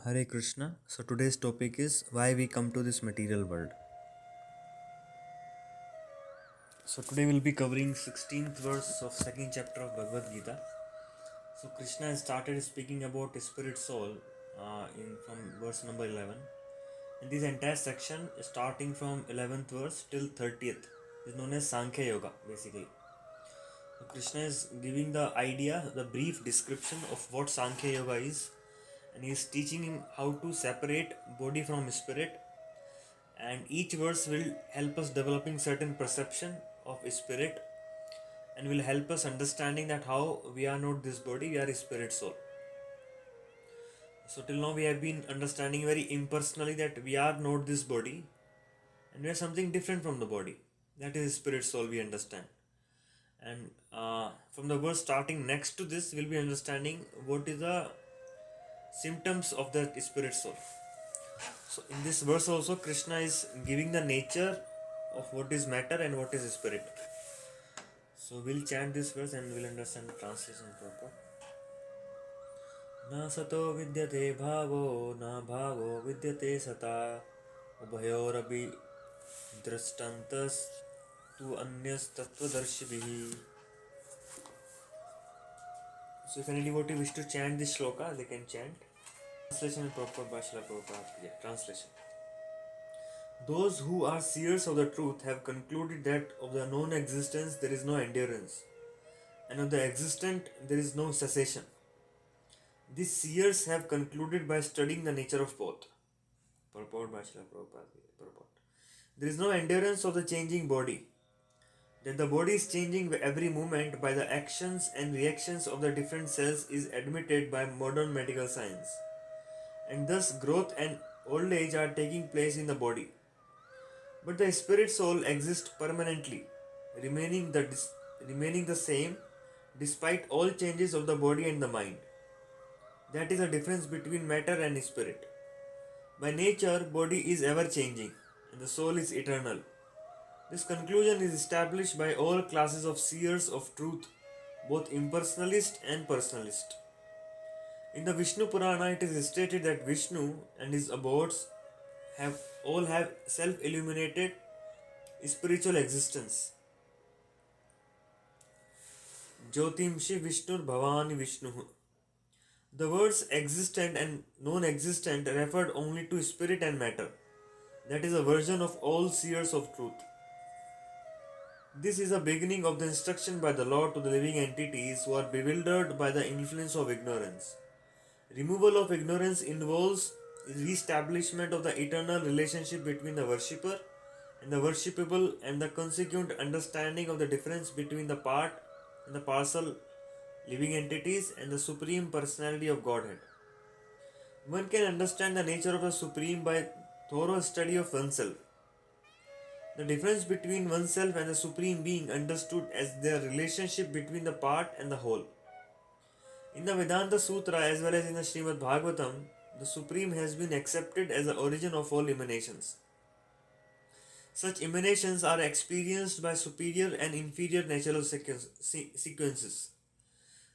Hare Krishna. So today's topic is why we come to this material world. So today we'll be covering 16th verse of second chapter of Bhagavad Gita. So Krishna has started speaking about spirit soul in from verse number 11. And this entire section starting from 11th verse till 30th is known as Sankhya Yoga basically. So Krishna is giving the idea, the brief description of what Sankhya Yoga is, and he is teaching him how to separate body from spirit, and each verse will help us developing certain perception of spirit and will help us understanding that how we are not this body, we are a spirit soul. So till now we have been understanding very impersonally that we are not this body and we are something different from the body. That is spirit soul we understand. And from the verse starting next to this we'll be understanding what is the symptoms of the spirit soul. So in this verse also Krishna is giving the nature of what is matter and what is spirit. So we'll chant this verse and we'll understand the translation proper. Na sato vidyate bhavo, na bhavo vidyate sata, ubhayorabi drashtantas tu anyas tattvadarshibhi. So if any devotee wish to chant this shloka, they can chant. Translation proper by Srila Prabhupada. Yeah, translation. Those who are seers of the truth have concluded that of the non-existence there is no endurance, and of the existent there is no cessation. These seers have concluded by studying the nature of both. Purport by Srila Prabhupada. Purport. There is no endurance of the changing body. That the body is changing every moment by the actions and reactions of the different cells is admitted by modern medical science, and thus growth and old age are taking place in the body. But the spirit soul exists permanently, remaining the same despite all changes of the body and the mind. That is the difference between matter and spirit. By nature, body is ever changing and the soul is eternal. This conclusion is established by all classes of seers of truth, both impersonalist and personalist. In the Vishnu Purana, it is stated that Vishnu and his abodes have self-illuminated spiritual existence. Jyotimshi Vishnur Bhavani Vishnu. The words existent and non-existent referred only to spirit and matter. That is a version of all seers of truth. This is a beginning of the instruction by the Lord to the living entities who are bewildered by the influence of ignorance. Removal of ignorance involves re-establishment of the eternal relationship between the worshipper and the worshipable and the consequent understanding of the difference between the part and the parcel living entities and the Supreme Personality of Godhead. One can understand the nature of the Supreme by thorough study of oneself. The difference between oneself and the Supreme Being understood as their relationship between the part and the whole. In the Vedanta Sutra as well as in the Srimad Bhagavatam, the Supreme has been accepted as the origin of all emanations. Such emanations are experienced by superior and inferior natural sequences.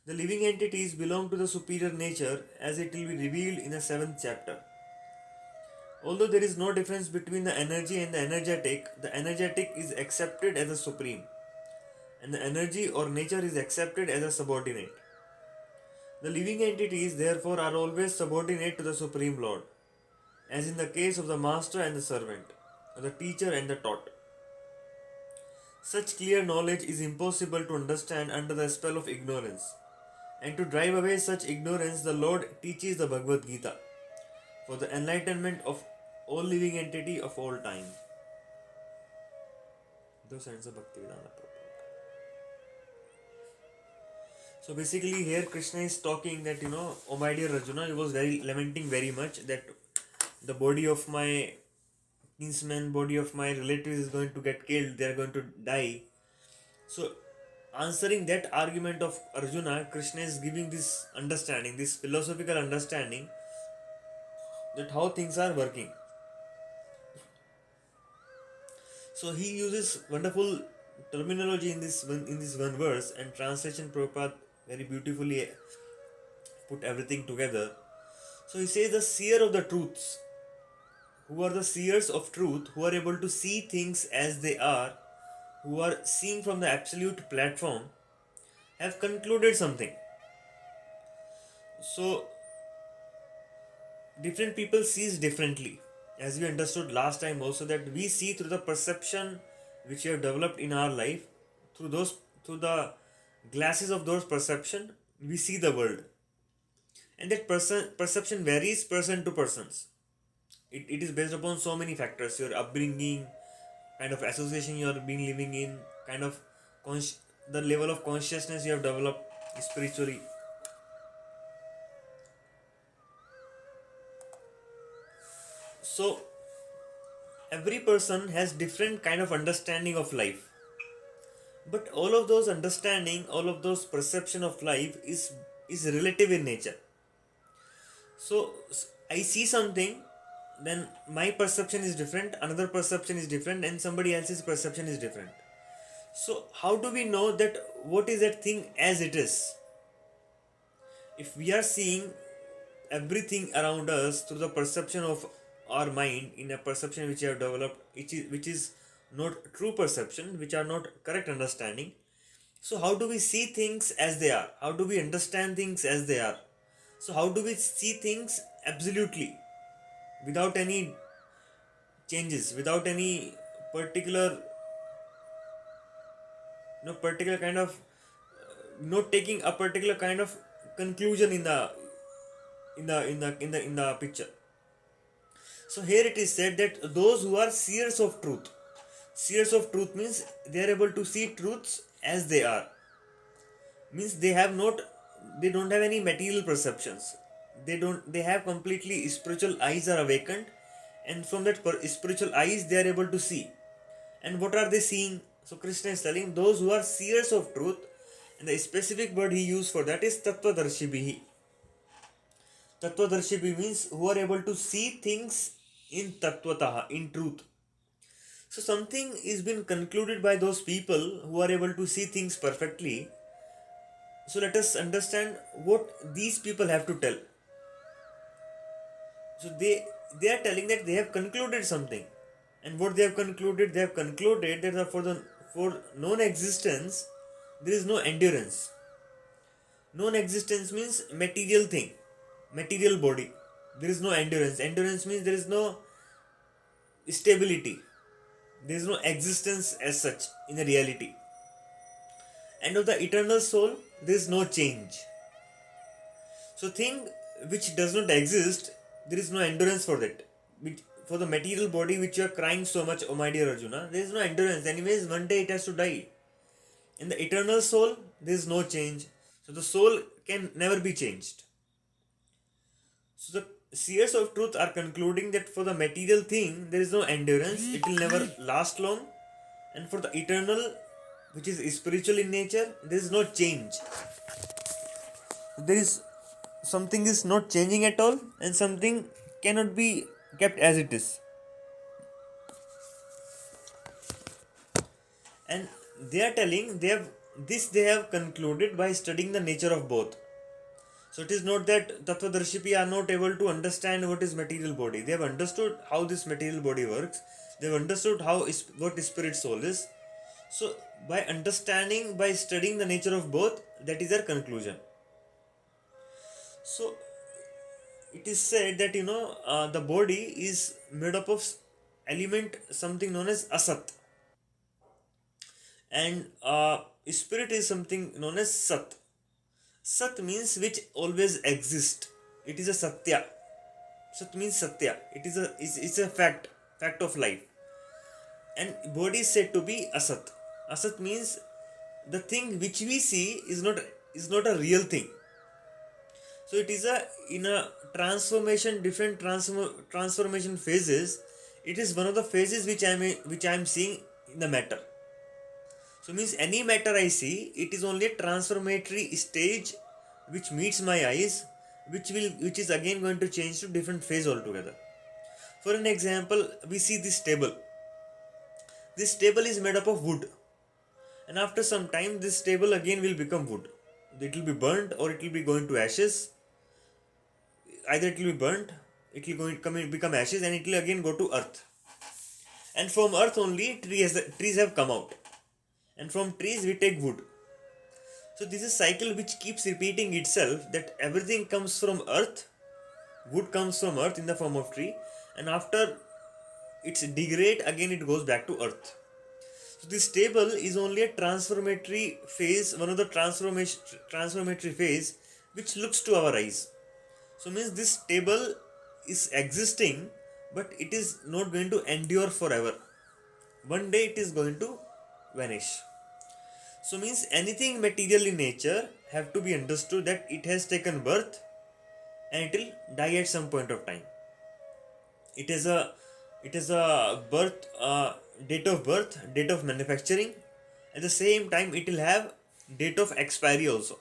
The living entities belong to the superior nature as it will be revealed in the 7th chapter. Although there is no difference between the energy and the energetic is accepted as a supreme, and the energy or nature is accepted as a subordinate. The living entities therefore are always subordinate to the Supreme Lord, as in the case of the master and the servant, or the teacher and the taught. Such clear knowledge is impossible to understand under the spell of ignorance, and to drive away such ignorance the Lord teaches the Bhagavad Gita for the enlightenment of all living entity of all time. Those ends of Bhaktivedanta Prabhupada. So basically here Krishna is talking that, oh my dear Arjuna, he was lamenting very much that the body of my kinsman, body of my relatives is going to get killed, they are going to die. So answering that argument of Arjuna, Krishna is giving this understanding, this philosophical understanding that how things are working. So he uses wonderful terminology in this one verse, and translation Prabhupada very beautifully put everything together. So he says the seer of the truths, who are the seers of truth, who are able to see things as they are, who are seeing from the absolute platform, have concluded something. So different people sees differently, as we understood last time also, that we see through the perception which we have developed in our life. Through the glasses of those perception, we see the world, and that perception varies person to persons. It is based upon so many factors: your upbringing, kind of association you have been living in, kind of the level of consciousness you have developed spiritually. So every person has different kind of understanding of life, but all of those understanding, all of those perception of life is relative in nature. So I see something, then my perception is different, another perception is different, and somebody else's perception is different. So how do we know that what is that thing as it is? If we are seeing everything around us through the perception of our mind, in a perception which we have developed, which is not true perception, which are not correct understanding, so how do we see things as they are? How do we understand things as they are? So how do we see things absolutely, without any changes, without any particular, particular kind of, not taking a particular kind of conclusion in the picture? So here it is said that those who are seers of truth means they are able to see truths as they are. Means they don't have any material perceptions. They have completely spiritual eyes are awakened, and from that spiritual eyes they are able to see. And what are they seeing? So Krishna is telling those who are seers of truth, and the specific word he used for that is tattvadarshibhihi. Tattvadarshibhi means who are able to see things in tattvataha, in truth. So something is been concluded by those people who are able to see things perfectly. So let us understand what these people have to tell. So they are telling that they have concluded something. And what they have concluded that for non-existence there is no endurance. Non-existence means material thing, material body. There is no endurance. Endurance means there is no stability. There is no existence as such in the reality. And of the eternal soul, there is no change. So thing which does not exist, there is no endurance for that. For the material body which you are crying so much, oh my dear Arjuna, there is no endurance. Anyways, one day it has to die. In the eternal soul, there is no change. So the soul can never be changed. So the seers of truth are concluding that for the material thing, there is no endurance. It will never last long. And for the eternal, which is spiritual in nature, there is no change. There is something is not changing at all, and something cannot be kept as it is. And they are telling they have concluded by studying the nature of both. So it is not that Tattvadarshipis are not able to understand what is material body. They have understood how this material body works. They have understood what spirit soul is. So by understanding, by studying the nature of both, that is their conclusion. So it is said that the body is made up of element something known as asat, and spirit is something known as sat. Sat means which always exist. It is a satya. Sat means satya. It's a fact of life. And body is said to be asat. Asat means the thing which we see is not a real thing. So it is in a transformation, different transformation phases. It is one of the phases which I am seeing in the matter. So means any matter I see, it is only a transformatory stage which meets my eyes, which is again going to change to different phase altogether. For an example, we see this table. This table is made up of wood, and after some time, this table again will become wood. It will be burnt or it will be going to ashes. either it will be burnt, it will become ashes, and it will again go to earth. And from earth only trees have come out, and from trees we take wood. So this is cycle which keeps repeating itself, that everything comes from earth, wood comes from earth in the form of tree, and after it's degrade again it goes back to earth. So this table is only a transformatory phase, one of the transformatory phase which looks to our eyes. So means this table is existing, but it is not going to endure forever. One day it is going to vanish. So means anything material in nature have to be understood that it has taken birth and it will die at some point of time. It is a birth, date of birth, date of manufacturing. At the same time it will have date of expiry also.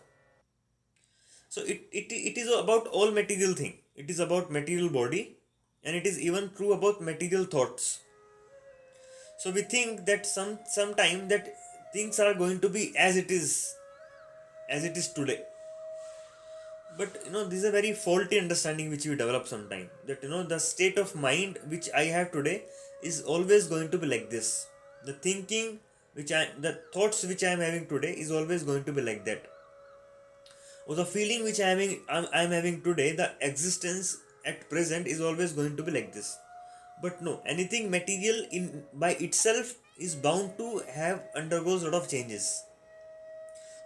So it is about all material thing. It is about material body, and it is even true about material thoughts. So we think that sometime that things are going to be as it is today. But this is a very faulty understanding which we develop sometime, that the state of mind which I have today is always going to be like this. The thinking the thoughts which I am having today is always going to be like that. Or the feeling which I'm having today, the existence at present is always going to be like this. But no, anything material in by itself is bound to have undergoes a lot of changes.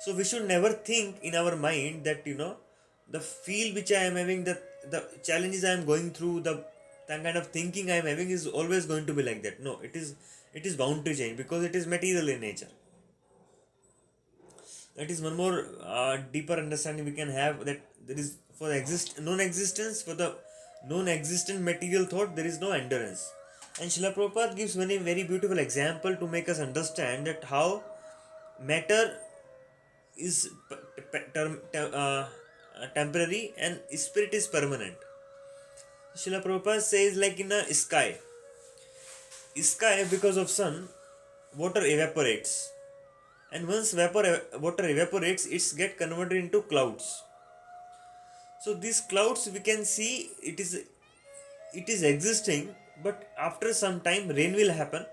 So we should never think in our mind that the feel which I am having, the challenges I am going through, the kind of thinking I am having is always going to be like that. No, it is bound to change because it is material in nature. That is one more deeper understanding we can have, that there is for non-existence, for the non-existent material thought, there is no endurance. And Srila Prabhupada gives one a very beautiful example to make us understand that how matter is temporary and spirit is permanent. Srila Prabhupada says, like in a sky, because of sun, water evaporates, and once water evaporates, it's get converted into clouds. So these clouds we can see it is existing, but after some time rain will happen,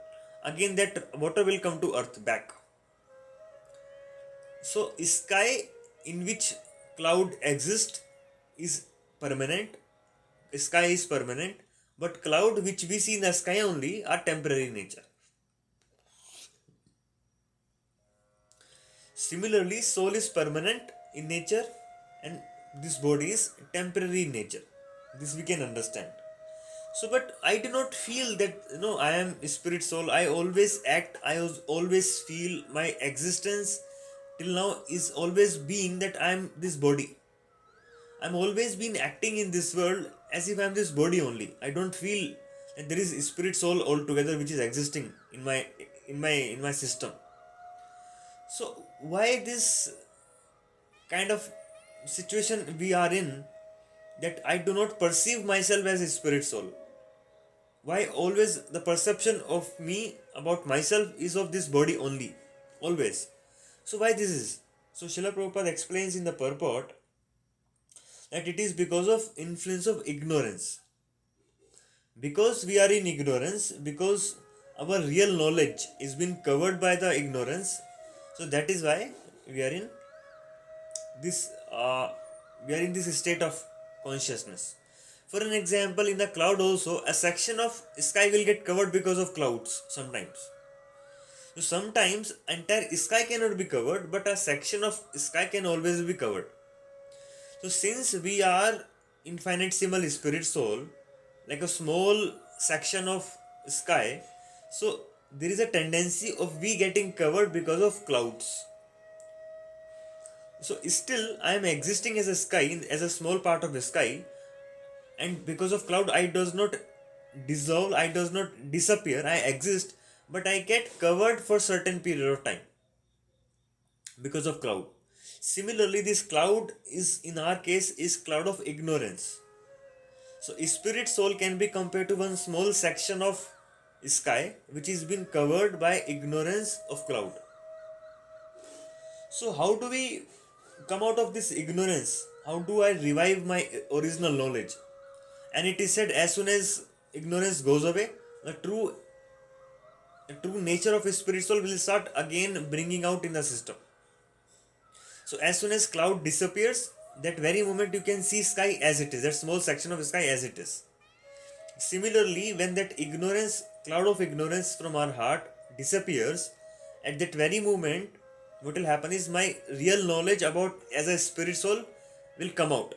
again that water will come to earth back. So sky in which cloud exists is permanent, sky is permanent, but cloud which we see in the sky only are temporary in nature. Similarly, soul is permanent in nature and this body is temporary in nature. This we can understand. So, but I do not feel that I am spirit soul. I always act, always feel. My existence till now is always being that I am this body. I'm always been acting in this world as if I'm this body only. I don't feel that there is spirit soul altogether which is existing in my system. So why this kind of situation we are in, that I do not perceive myself as a spirit soul? Why always the perception of me about myself is of this body only? Always. So why this is? So Srila Prabhupada explains in the purport that it is because of influence of ignorance. Because we are in ignorance, because our real knowledge is being covered by the ignorance, so that is why we are in this state of consciousness. For an example, in the cloud also, a section of sky will get covered because of clouds sometimes. So sometimes entire sky cannot be covered, but a section of sky can always be covered. So since we are infinitesimal spirit soul, like a small section of sky, so there is a tendency of we getting covered because of clouds. So still I am existing as a sky, as a small part of the sky, and because of cloud I does not dissolve, I does not disappear, I exist, but I get covered for certain period of time because of cloud. Similarly, this cloud is, in our case, is cloud of ignorance. So spirit soul can be compared to one small section of sky which is being covered by ignorance of cloud. So how do we come out of this ignorance? how do I revive my original knowledge? And it is said, as soon as ignorance goes away, the true nature of a spirit soul will start again bringing out in the system. So as soon as cloud disappears, that very moment you can see sky as it is, that small section of sky as it is. Similarly, when that cloud of ignorance from our heart disappears, at that very moment, what will happen is my real knowledge about as a spirit soul will come out.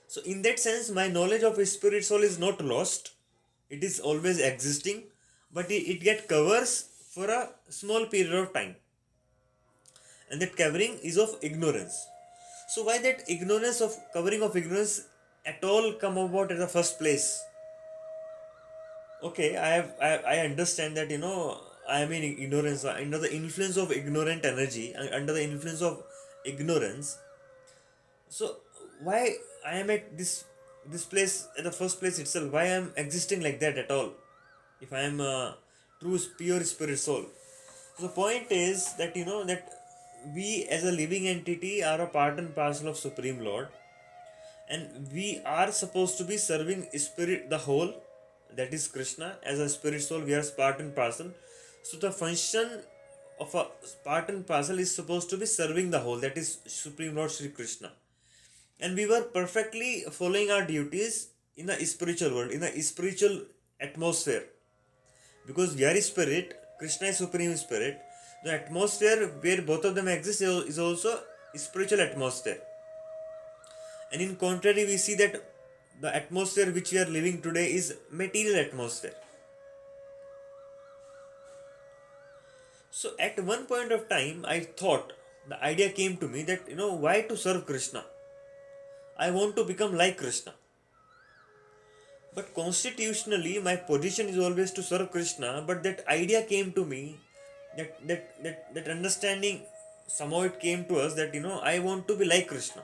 So, in that sense, my knowledge of a spirit soul is not lost, it is always existing, but it get covers for a small period of time, and that covering is of ignorance. So, why that ignorance of covering of ignorance at all come about at the first place? Okay, I understand that I am in ignorance, under the influence of ignorant energy, under the influence of ignorance. So why I am at this place at the first place itself? Why I am existing like that at all? If I am a true pure spirit soul. So the point is that that we as a living entity are a part and parcel of Supreme Lord, and we are supposed to be serving spirit the whole, that is Krishna. As a spirit soul we are part and parcel, so the function of a part and parcel is supposed to be serving the whole, that is Supreme Lord Shri Krishna. And we were perfectly following our duties in the spiritual world, in the spiritual atmosphere, because we are spirit, Krishna is Supreme Spirit. The atmosphere where both of them exist is also spiritual atmosphere. And in contrary, we see that the atmosphere which we are living today is material atmosphere. So at one point of time, I thought, the idea came to me that why to serve Krishna? I want to become like Krishna. But constitutionally, my position is always to serve Krishna. But that idea came to me, that understanding, somehow it came to us that I want to be like Krishna.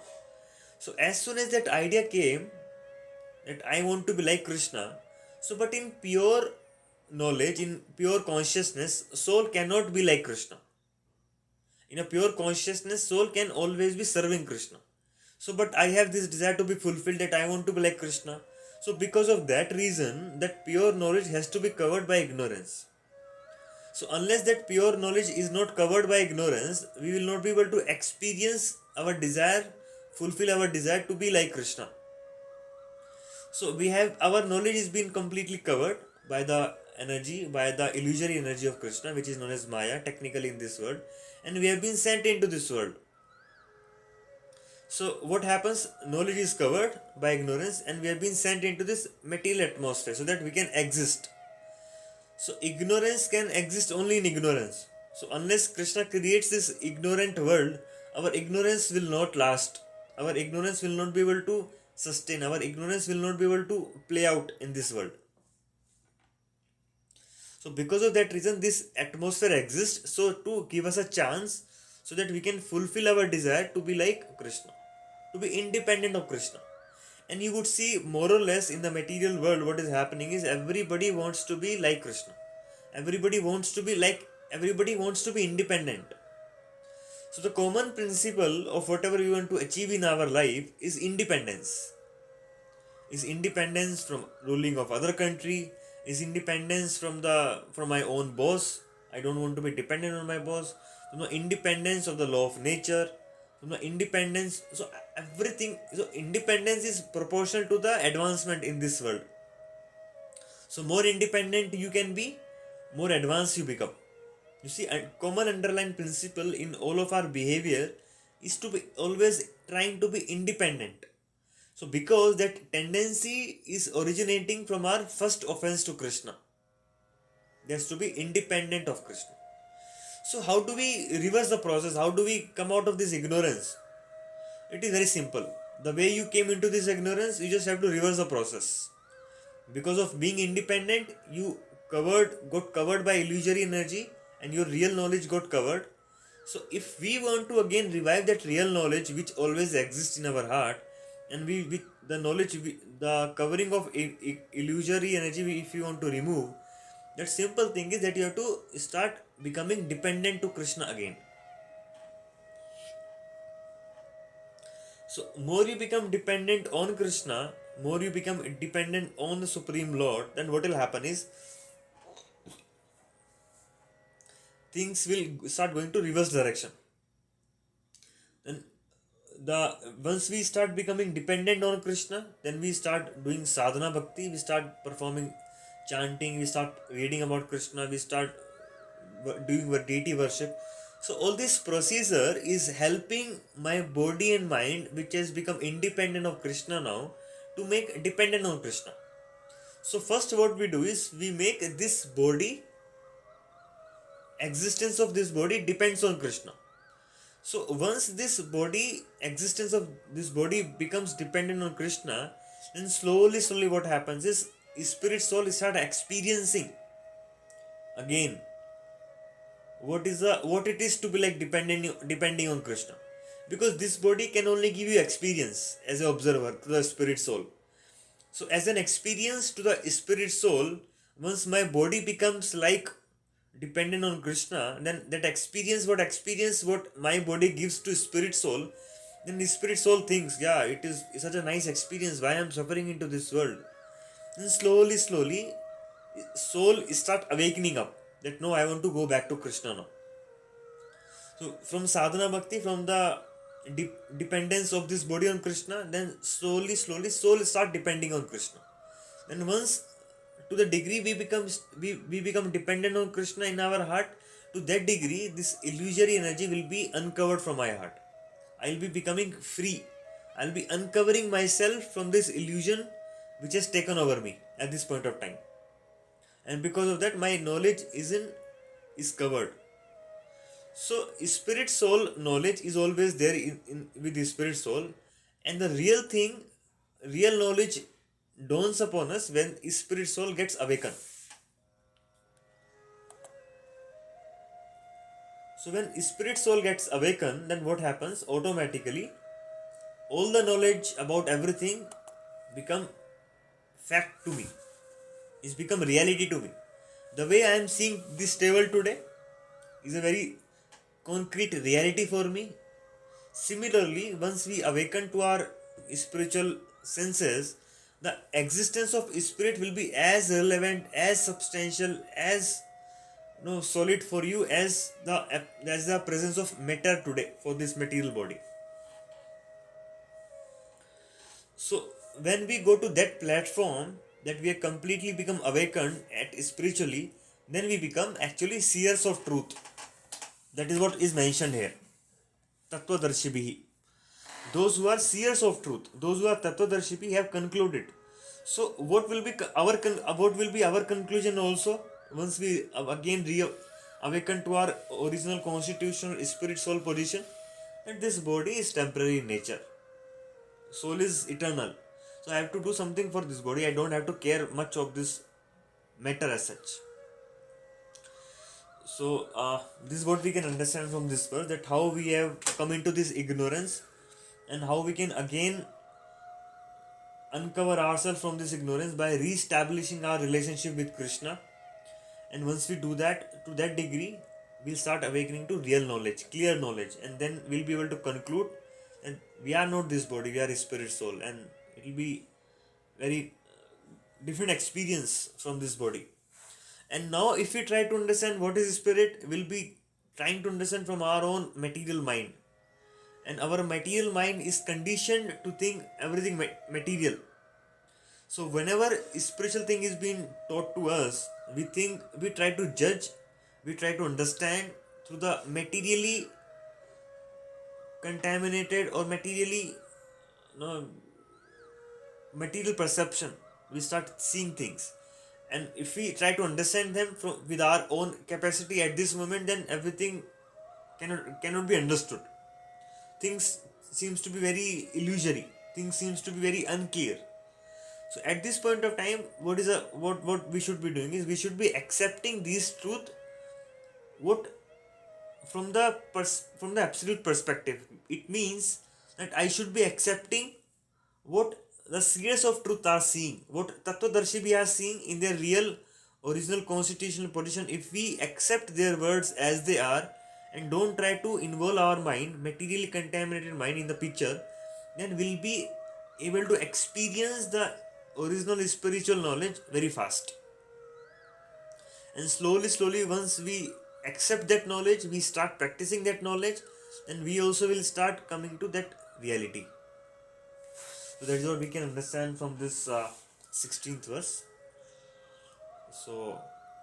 So as soon as that idea came, that I want to be like Krishna, so but in pure knowledge, in pure consciousness, soul cannot be like Krishna. In a pure consciousness, soul can always be serving Krishna. So but I have this desire to be fulfilled, that I want to be like Krishna. So because of that reason, that pure knowledge has to be covered by ignorance. So unless that pure knowledge is not covered by ignorance, we will not be able to experience our desire, fulfill our desire to be like Krishna. So we have, our knowledge is been completely covered by the energy, by the illusory energy of Krishna, which is known as Maya technically in this world, and we have been sent into this world. So what happens? Knowledge is covered by ignorance, and we have been sent into this material atmosphere so that we can exist. So ignorance can exist only in ignorance. So unless Krishna creates this ignorant world, our ignorance will not last. Our ignorance will not be able to sustain. Our ignorance will not be able to play out in this world. So because of that reason, this atmosphere exists, so to give us a chance so that we can fulfill our desire to be like Krishna, to be independent of Krishna. And you would see more or less in the material world what is happening is everybody wants to be like Krishna. Everybody wants to be independent. So the common principle of whatever we want to achieve in our life is independence. Is independence from ruling of other country, is independence from my own boss. I don't want to be dependent on my boss. From the independence of the law of nature, from the independence, so everything, so independence is proportional to the advancement in this world. So more independent you can be, more advanced you become. You see, a common underlying principle in all of our behavior is to be always trying to be independent. So because that tendency is originating from our first offense to Krishna. There's to be independent of Krishna. So how do we reverse the process? How do we come out of this ignorance? It is very simple. The way you came into this ignorance, you just have to reverse the process. Because of being independent, you got covered by illusory energy, and your real knowledge got covered. So if we want to again revive that real knowledge which always exists in our heart, and we with the knowledge, the covering of illusory energy, if you want to remove, that simple thing is that you have to start becoming dependent to Krishna again. So more you become dependent on Krishna, more you become dependent on the Supreme Lord, then what will happen is things will start going to reverse direction. Then the once we start becoming dependent on Krishna, then we start doing sadhana bhakti, we start performing chanting, we start reading about Krishna, we start doing deity worship. So all this procedure is helping my body and mind, which has become independent of Krishna now, to make dependent on Krishna. So first what we do is we make this body, existence of this body depends on Krishna. So once this body, existence of this body becomes dependent on Krishna, then slowly what happens is spirit soul start experiencing again what it is to be like depending on Krishna. Because this body can only give you experience as an observer to the spirit soul. So as an experience to the spirit soul, once my body becomes like dependent on Krishna, then that experience what my body gives to spirit soul, then the spirit soul thinks, yeah, it is such a nice experience, why I'm suffering into this world. And slowly, soul start awakening up that no, I want to go back to Krishna now. So from sadhana bhakti, from the dependence of this body on Krishna, then slowly, soul start depending on Krishna. And once to the degree we become dependent on Krishna in our heart, to that degree this illusory energy will be uncovered from my heart. I'll be becoming free. I'll be uncovering myself from this illusion which has taken over me at this point of time. And because of that, my knowledge is covered. So spirit soul knowledge is always there with the spirit soul, and the real knowledge dawns upon us when spirit soul gets awakened. So when spirit soul gets awakened, then what happens? Automatically, all the knowledge about everything become fact to me. It's become reality to me. The way I am seeing this table today is a very concrete reality for me. Similarly, once we awaken to our spiritual senses, the existence of spirit will be as relevant, as substantial, as solid for you as the presence of matter today for this material body. So when we go to that platform that we have completely become awakened at spiritually, then we become actually seers of truth. That is what is mentioned here. Tattvadarshibhi. Those who are seers of truth, those who are Tattvadarshibhi have concluded. So what will be our conclusion also once we again awaken to our original constitutional spirit soul position? That this body is temporary in nature. Soul is eternal. So I have to do something for this body. I don't have to care much of this matter as such. So this is what we can understand from this verse, that how we have come into this ignorance and how we can again uncover ourselves from this ignorance by re-establishing our relationship with Krishna. And once we do that, to that degree, we'll start awakening to real knowledge, clear knowledge, and then we'll be able to conclude that we are not this body, we are a spirit soul, and it will be very different experience from this body. And now if we try to understand what is spirit, we'll be trying to understand from our own material mind. And our material mind is conditioned to think everything material. So whenever spiritual thing is being taught to us, we try to judge, we try to understand through the materially contaminated or material perception. We start seeing things, and if we try to understand them with our own capacity at this moment, then everything cannot be understood. Things seems to be very illusory. Things seems to be very unclear. So at this point of time, what we should be doing is we should be accepting this truth. What from the absolute perspective, it means that I should be accepting what the seers of truth are seeing, what Tattvadarshibhi are seeing in their real original constitutional position. If we accept their words as they are and don't try to involve our mind, materially contaminated mind, in the picture, then we'll be able to experience the original spiritual knowledge very fast. And slowly, once we accept that knowledge, we start practicing that knowledge, then we also will start coming to that reality. So that is what we can understand from this 16th verse. So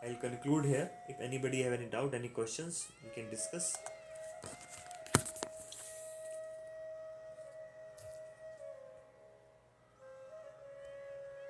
I'll conclude here. If anybody have any doubt, any questions, we can discuss.